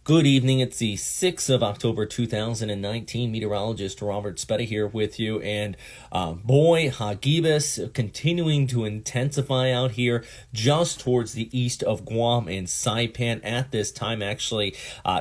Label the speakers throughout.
Speaker 1: Good evening. It's the 6th of October 2019. Meteorologist Robert Speta here with you. And boy, Hagibis continuing to intensify out here just towards the east of Guam and Saipan at this time. Actually,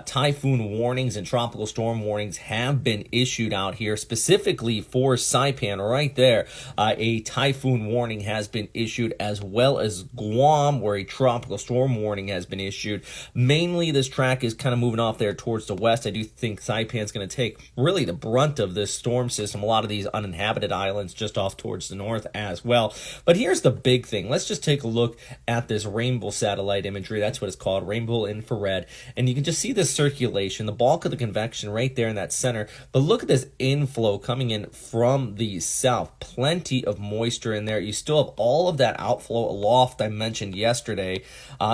Speaker 1: typhoon warnings and tropical storm warnings have been issued out here specifically for Saipan right there. A typhoon warning has been issued, as well as Guam, where a tropical storm warning has been issued. Mainly, this track is kind of moving off there towards the west. I do think Saipan's going to take really the brunt of this storm system. A lot of these uninhabited islands just off towards the north as well. But here's the big thing. Let's just take a look at this rainbow satellite imagery. That's what it's called, rainbow infrared. And you can just see the circulation, the bulk of the convection right there in that center. But look at this inflow coming in from the south. Plenty of moisture in there. You still have all of that outflow aloft I mentioned yesterday.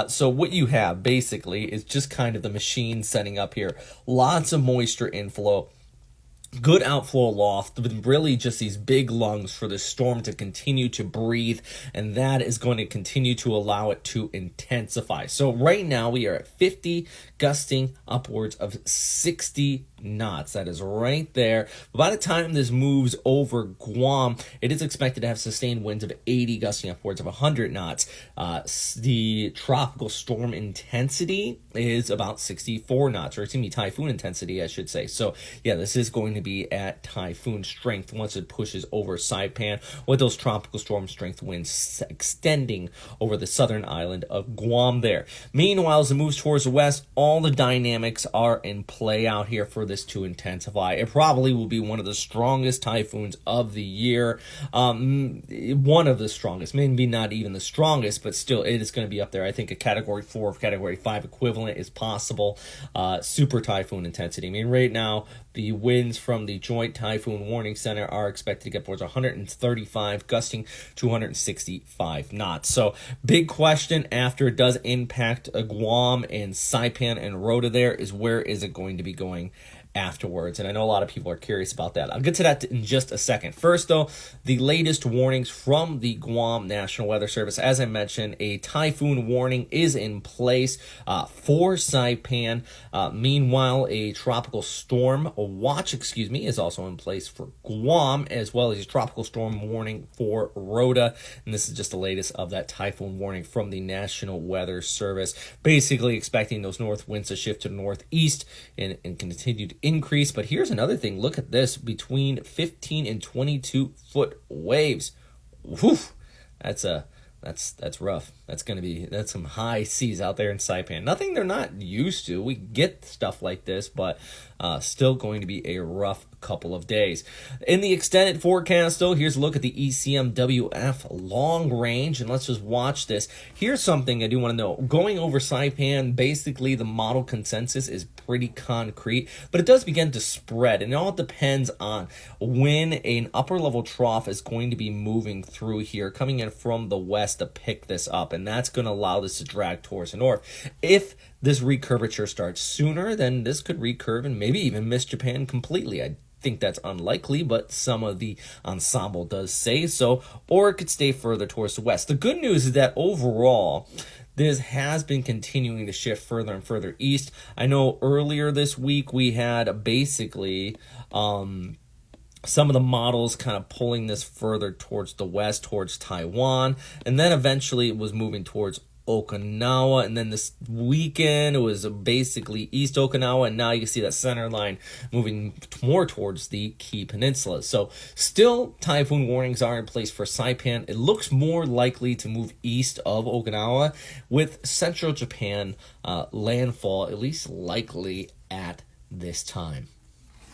Speaker 1: So what you have basically is just kind of the machine setting up here. Lots of moisture inflow. Good outflow aloft, with really just these big lungs for the storm to continue to breathe, and that is going to continue to allow it to intensify. So right now we are at 50, gusting upwards of 60 knots. That is right there. By the time this moves over Guam, it is expected to have sustained winds of 80, gusting upwards of 100 knots. The tropical storm intensity is about 64 knots, or it's going to be typhoon intensity, I should say. So yeah, this is going to be at typhoon strength once it pushes over Saipan, with those tropical storm strength winds extending over the southern island of Guam there. Meanwhile, as it moves towards the west, all the dynamics are in play out here for this to intensify. It probably will be one of the strongest typhoons of the year. One of the strongest, maybe not even the strongest, but still it is going to be up there. I think a category 4 or category 5 equivalent is possible. Super typhoon intensity. I mean, right now, the winds from the Joint Typhoon Warning Center are expected to get towards 135, gusting to 165 knots. So, big question after it does impact Guam and Saipan and Rota there is, where is it going to be going afterwards? And I know a lot of people are curious about that. I'll get to that in just a second. First, though, the latest warnings from the Guam National Weather Service. As I mentioned, a typhoon warning is in place for Saipan. Meanwhile, a tropical storm watch, is also in place for Guam, as well as a tropical storm warning for Rota. And this is just the latest of that typhoon warning from the National Weather Service. Basically expecting those north winds to shift to the northeast and continue to increase. But here's another thing. Look at this. Between 15 and 22 foot waves. Whew. That's rough. That's some high seas out there in Saipan. Nothing they're not used to. We get stuff like this, but still going to be a rough couple of days. In the extended forecast, though, here's a look at the ECMWF long range, and let's just watch this. Here's something I do want to know. Going over Saipan, basically the model consensus is pretty concrete, but it does begin to spread, and it all depends on when an upper level trough is going to be moving through here, coming in from the west to pick this up, and that's going to allow this to drag towards the north. If this recurvature starts sooner, then this could recurve and maybe even miss Japan completely. I think that's unlikely, but some of the ensemble does say so, or it could stay further towards the west. The good news is that overall, this has been continuing to shift further and further east. I know earlier this week we had basically some of the models kind of pulling this further towards the west, towards Taiwan, and then eventually it was moving towards Okinawa, and then this weekend it was basically East Okinawa, and now you can see that center line moving more towards the Key Peninsula. So still typhoon warnings are in place for Saipan. It looks more likely to move east of Okinawa, with central Japan landfall at least likely at this time.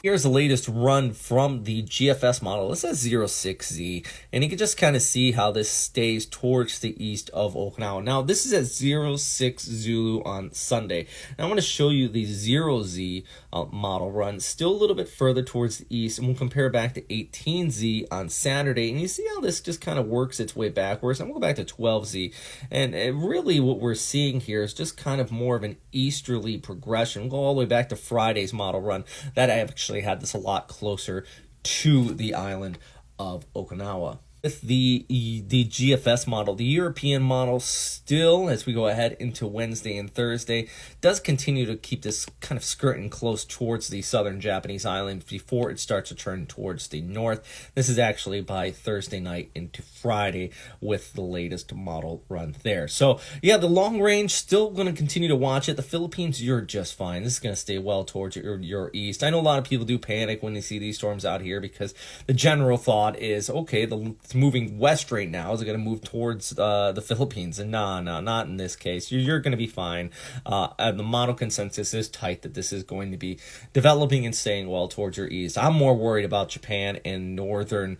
Speaker 1: Here's the latest run from the GFS model. This is 06Z, and you can just kind of see how this stays towards the east of Okinawa. Now, this is at 06 Zulu on Sunday. Now, I want to show you the 0Z model run, still a little bit further towards the east, and we'll compare back to 18Z on Saturday, and you see how this just kind of works its way backwards. I'm going to go back to 12Z, and really what we're seeing here is just kind of more of an easterly progression. We'll go all the way back to Friday's model run. That I actually had this a lot closer to the island of Okinawa. With the GFS model, the European model still, as we go ahead into Wednesday and Thursday, does continue to keep this kind of skirting close towards the southern Japanese islands before it starts to turn towards the north. This is actually by Thursday night into Friday with the latest model run there. So yeah, the long range, still going to continue to watch it. The Philippines, you're just fine. This is going to stay well towards your east. I know a lot of people do panic when they see these storms out here because the general thought is, okay, it's moving west right now. Is it going to move towards the Philippines? And no, not in this case. You're going to be fine. The model consensus is tight that this is going to be developing and staying well towards your east. I'm more worried about Japan and northern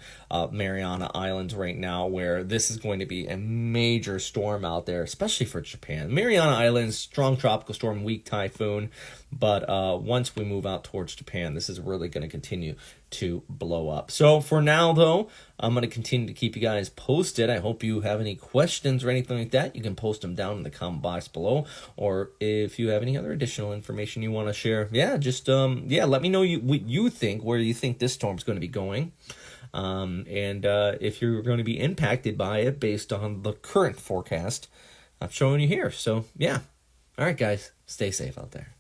Speaker 1: Mariana Islands right now, where this is going to be a major storm out there, especially for Japan. Mariana Islands, strong tropical storm, weak typhoon. But once we move out towards Japan, this is really going to continue to blow up. So for now, though, I'm going to continue to keep you guys posted. I hope you have any questions or anything like that. You can post them down in the comment box below. Or if you have any other additional information you want to share, just let me know what you think, where you think this storm's going to be going. And if you're going to be impacted by it based on the current forecast I'm showing you here. So, yeah. All right, guys, stay safe out there.